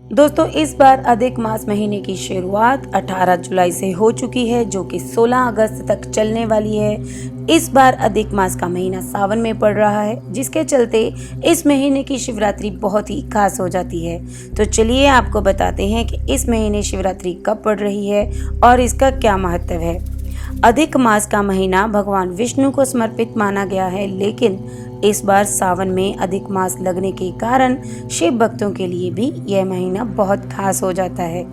दोस्तों, इस बार अधिक मास महीने की शुरुआत 18 जुलाई से हो चुकी है, जो कि 16 अगस्त तक चलने वाली है। इस बार अधिक मास का महीना सावन में पड़ रहा है, जिसके चलते इस महीने की शिवरात्रि बहुत ही खास हो जाती है। तो चलिए आपको बताते हैं कि इस महीने शिवरात्रि कब पड़ रही है और इसका क्या महत्व है। अधिक मास का महीना भगवान विष्णु को समर्पित माना गया है, लेकिन इस बार सावन में अधिक मास लगने के कारण शिव भक्तों के लिए भी यह महीना बहुत खास हो जाता है।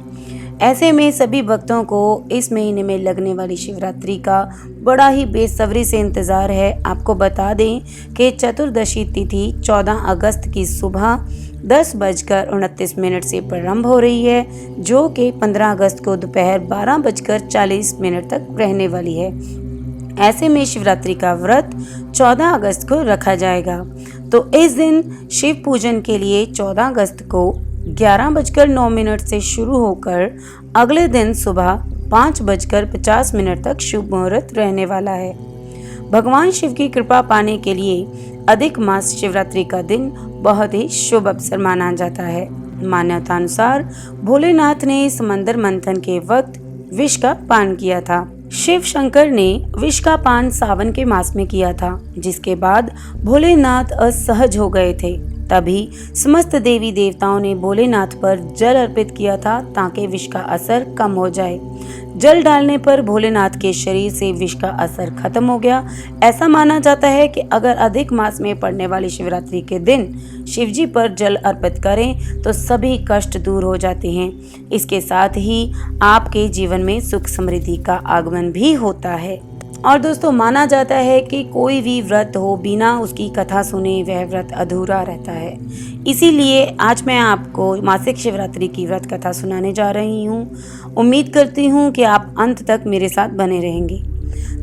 ऐसे में सभी भक्तों को इस महीने में लगने वाली शिवरात्रि का बड़ा ही बेसब्री से इंतज़ार है। आपको बता दें कि चतुर्दशी तिथि 14 अगस्त की सुबह 10:29 से प्रारंभ हो रही है, जो कि 15 अगस्त को दोपहर 12:40 तक रहने वाली है। ऐसे में शिवरात्रि का व्रत 14 अगस्त को रखा जाएगा। तो इस दिन शिव पूजन के लिए 14 अगस्त को 11:09 से शुरू होकर अगले दिन सुबह 5:50 तक शुभ मुहूर्त रहने वाला है। भगवान शिव की कृपा पाने के लिए अधिक मास शिवरात्रि का दिन बहुत ही शुभ अवसर माना जाता है। मान्यता अनुसार भोलेनाथ ने समंदर मंथन के वक्त विष का पान किया था। शिव शंकर ने विष का पान सावन के मास में किया था, जिसके बाद भोलेनाथ असहज हो गए थे। तभी समस्त देवी देवताओं ने भोलेनाथ पर जल अर्पित किया था, ताकि विष का असर कम हो जाए। जल डालने पर भोलेनाथ के शरीर से विष का असर खत्म हो गया। ऐसा माना जाता है कि अगर अधिक मास में पड़ने वाली शिवरात्रि के दिन शिवजी पर जल अर्पित करें तो सभी कष्ट दूर हो जाते हैं। इसके साथ ही आपके जीवन में सुख समृद्धि का आगमन भी होता है। और दोस्तों, माना जाता है कि कोई भी व्रत हो, बिना उसकी कथा सुने वह व्रत अधूरा रहता है। इसीलिए आज मैं आपको मासिक शिवरात्रि की व्रत कथा सुनाने जा रही हूँ। उम्मीद करती हूँ कि आप अंत तक मेरे साथ बने रहेंगे।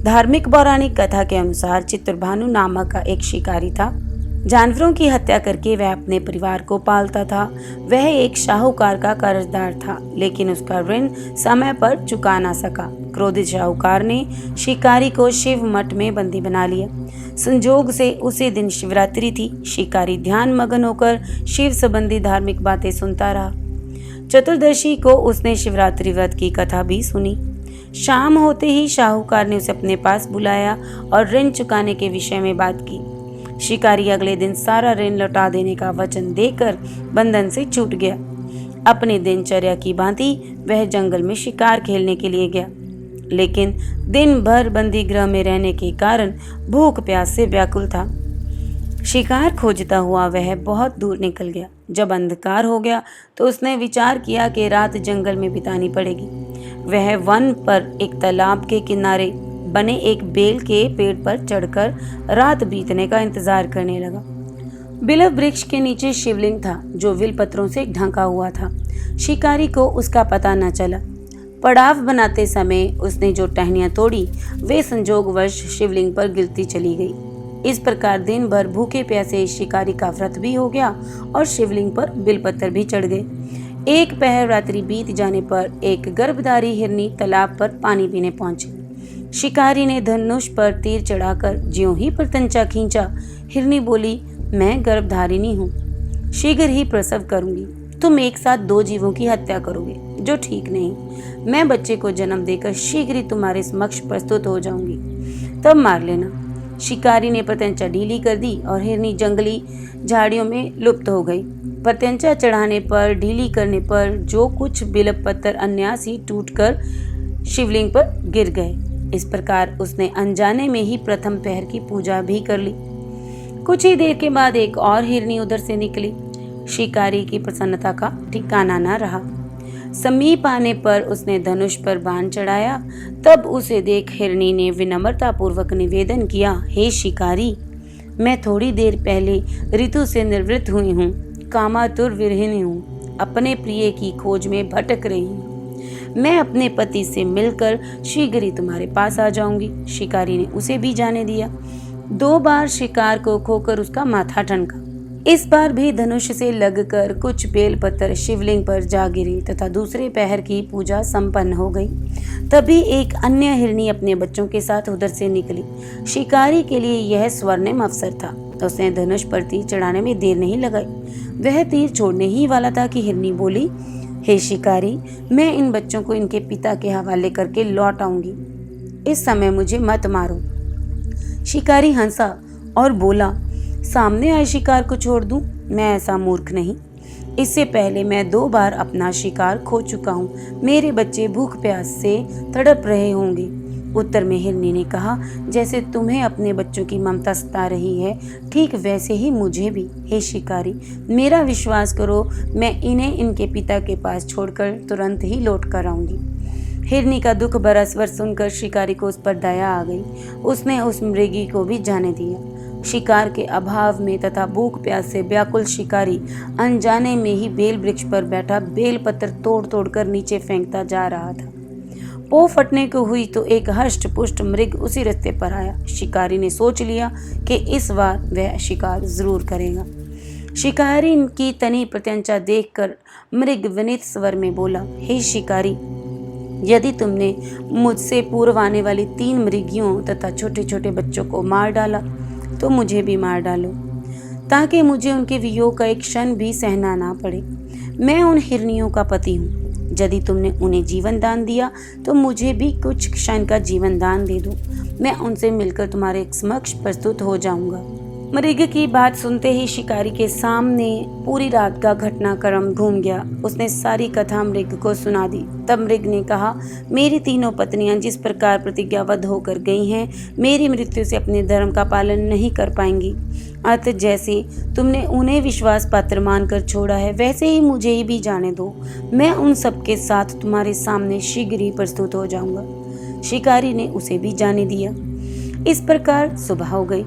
धार्मिक पौराणिक कथा के अनुसार चित्रभानु नामक का एक शिकारी था। जानवरों की हत्या करके वह अपने परिवार को पालता था। वह एक शाहूकार का कर्जदार था, लेकिन उसका ऋण समय पर चुका ना सका। क्रोधित शाहूकार ने शिकारी को शिव मठ में बंदी बना लिया। संजोग से उसी दिन शिवरात्रि थी। शिकारी ध्यान मगन होकर शिव संबंधी धार्मिक बातें सुनता रहा। चतुर्दशी को उसने शिवरात्रि व्रत की कथा भी सुनी। शाम होते ही शाहूकार ने उसे अपने पास बुलाया और ऋण चुकाने के विषय में बात की। शिकारी अगले दिन सारा ऋण लौटा देने का वचन देकर बंधन से छूट गया। अपनी दिनचर्या की भांति वह जंगल में शिकार खेलने के लिए गया, लेकिन दिन भर बंदी गृह में रहने के कारण भूख प्यास से व्याकुल था। शिकार खोजता हुआ वह बहुत दूर निकल गया। जब अंधकार हो गया तो उसने विचार किया कि रात जंगल में बितानी पड़ेगी। वह वन पर एक तालाब के किनारे बने एक बेल के पेड़ पर चढ़कर रात बीतने का इंतजार करने लगा। बिलव वृक्ष के नीचे शिवलिंग था, जो विल पत्रों से ढका हुआ था। शिकारी को उसका पता न चला। पड़ाव बनाते समय उसने जो टहनियां तोड़ी वे संजोगवश शिवलिंग पर गिरती चली गई। इस प्रकार दिन भर भूखे प्यासे शिकारी का व्रत भी हो गया और शिवलिंग पर बिलपत्र भी चढ़ गए। एक पहर रात्रि बीत जाने पर एक गर्भधारी हिरनी तालाब पर पानी पीने पहुंची। शिकारी ने धनुष पर तीर चढ़ाकर ज्यों ही प्रत्यंचा खींचा, हिरनी बोली, मैं गर्भधारिणी हूँ, शीघ्र ही प्रसव करूंगी। तुम एक साथ 2 जीवों की हत्या करोगे, जो ठीक नहीं। मैं बच्चे को जन्म देकर शीघ्र ही तुम्हारे समक्ष प्रस्तुत हो जाऊंगी, तब मार लेना। शिकारी ने प्रत्यंचा ढीली कर दी और हिरनी जंगली झाड़ियों में लुप्त हो गई। प्रत्यंचा चढ़ाने पर, ढीली करने पर जो कुछ बिलव पत्थर अन्यास ही टूटकर शिवलिंग पर गिर गए। इस प्रकार उसने अनजाने में ही प्रथम पहर की पूजा भी कर ली। कुछ ही देर के बाद एक और हिरनी उधर से निकली। शिकारी की प्रसन्नता का ठिकाना न रहा। समीप आने पर उसने धनुष पर बाण चढ़ाया। तब उसे देख हिरनी ने विनम्रता पूर्वक निवेदन किया, हे शिकारी, मैं थोड़ी देर पहले ऋतु से निवृत्त हुई हूँ, कामातुर विरहिणी हूँ, अपने प्रिय की खोज में भटक रही हूँ। मैं अपने पति से मिलकर शीघ्र ही तुम्हारे पास आ जाऊंगी। शिकारी ने उसे भी जाने दिया। 2 बार शिकार को खोकर उसका माथा ठनका। इस बार भी धनुष से लगकर कुछ बेलपत्र शिवलिंग पर जा गिरे तथा दूसरे पहर की पूजा संपन्न हो गई। तभी एक अन्य हिरनी अपने बच्चों के साथ उधर से निकली। शिकारी के लिए यह स्वर्णिम अवसर था। उसने धनुष पर तीर चढ़ाने में देर नहीं लगाई। वह तीर छोड़ने ही वाला था कि हिरनी बोली, हे शिकारी, मैं इन बच्चों को इनके पिता के हवाले करके लौट आऊंगी। इस समय मुझे मत मारो। शिकारी हंसा और बोला, सामने आए शिकार को छोड़ दूं? मैं ऐसा मूर्ख नहीं। इससे पहले मैं 2 बार अपना शिकार खो चुका हूँ। मेरे बच्चे भूख प्यास से तड़प रहे होंगे। उत्तर में हिरनी ने कहा, जैसे तुम्हें अपने बच्चों की ममता सता रही है, ठीक वैसे ही मुझे भी। हे शिकारी, मेरा विश्वास करो, मैं इन्हें इनके पिता के पास छोड़कर तुरंत ही लौट कर आऊंगी। हिरनी का दुख भरा स्वर सुनकर शिकारी को उस पर दया आ गई। उसने उस मृगी को भी जाने दिया। शिकार के अभाव में तथा भूख प्यास से व्याकुल शिकारी अनजाने में ही बेल वृक्ष पर बैठा बेल पत्र तोड़ तोड़ कर नीचे फेंकता जा रहा था। पो फटने को हुई तो एक हष्ट पुष्ट मृग उसी रास्ते पर आया। शिकारी ने सोच लिया कि इस बार वह शिकार जरूर करेगा। शिकारी की तनी प्रत्यंचा देखकर मृग विनीत स्वर में बोला, हे शिकारी, यदि तुमने मुझसे पूर्व आने वाली 3 मृगियों तथा छोटे छोटे बच्चों को मार डाला तो मुझे भी मार डालो, ताकि मुझे उनके वियोग का एक क्षण भी सहना ना पड़े। मैं उन हिरनियों का पति हूँ। यदि तुमने उन्हें जीवन दान दिया तो मुझे भी कुछ क्षण का जीवन दान दे दो। मैं उनसे मिलकर तुम्हारे समक्ष प्रस्तुत हो जाऊंगा। मृग की बात सुनते ही शिकारी के सामने पूरी रात का घटनाक्रम घूम गया। उसने सारी कथा मृग को सुना दी। तब मृग ने कहा, मेरी 3 पत्नियां जिस प्रकार प्रतिज्ञाबद्ध होकर गई हैं, मेरी मृत्यु से अपने धर्म का पालन नहीं कर पाएंगी। अतः जैसे तुमने उन्हें विश्वास पात्र मानकर छोड़ा है, वैसे ही मुझे भी जाने दो। मैं उन सबके साथ तुम्हारे सामने शीघ्र ही प्रस्तुत हो जाऊंगा। शिकारी ने उसे भी जाने दिया। इस प्रकार सुबह हो गई।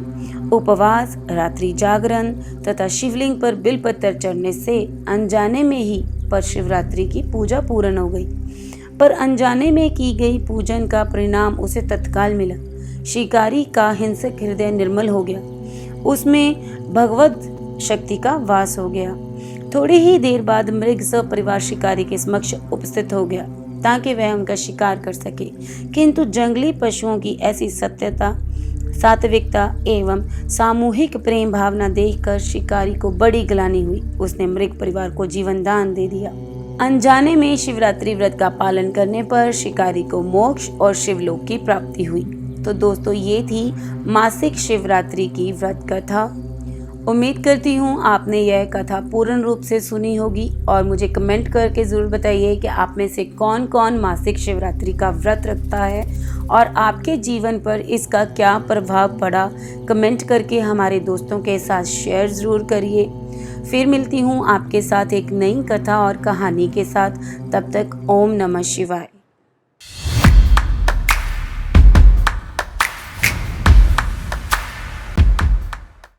उपवास, रात्रि जागरण तथा शिवलिंग पर बिलपत्र चढ़ने से अनजाने में ही पर शिवरात्रि की पूजा पूर्ण हो गई। पर अनजाने में की गई पूजन का परिणाम उसे तत्काल मिला। शिकारी का हिंसक हृदय निर्मल हो गया। उसमें भगवत शक्ति का वास हो गया। थोड़ी ही देर बाद मृग सपरिवार शिकारी के समक्ष उपस्थित हो गया ताकि वह उनका शिकार कर सके। किंतु जंगली पशुओं की ऐसी सत्यता, सात्विकता एवं सामूहिक प्रेम भावना देखकर शिकारी को बड़ी ग्लानि हुई। उसने मृग परिवार को जीवन दान दे दिया। अनजाने में शिवरात्रि व्रत का पालन करने पर शिकारी को मोक्ष और शिवलोक की प्राप्ति हुई। तो दोस्तों, ये थी मासिक शिवरात्रि की व्रत कथा। उम्मीद करती हूँ आपने यह कथा पूर्ण रूप से सुनी होगी और मुझे कमेंट करके ज़रूर बताइए कि आप में से कौन कौन मासिक शिवरात्रि का व्रत रखता है और आपके जीवन पर इसका क्या प्रभाव पड़ा। कमेंट करके हमारे दोस्तों के साथ शेयर ज़रूर करिए। फिर मिलती हूँ आपके साथ एक नई कथा और कहानी के साथ। तब तक ओम नमः शिवाय।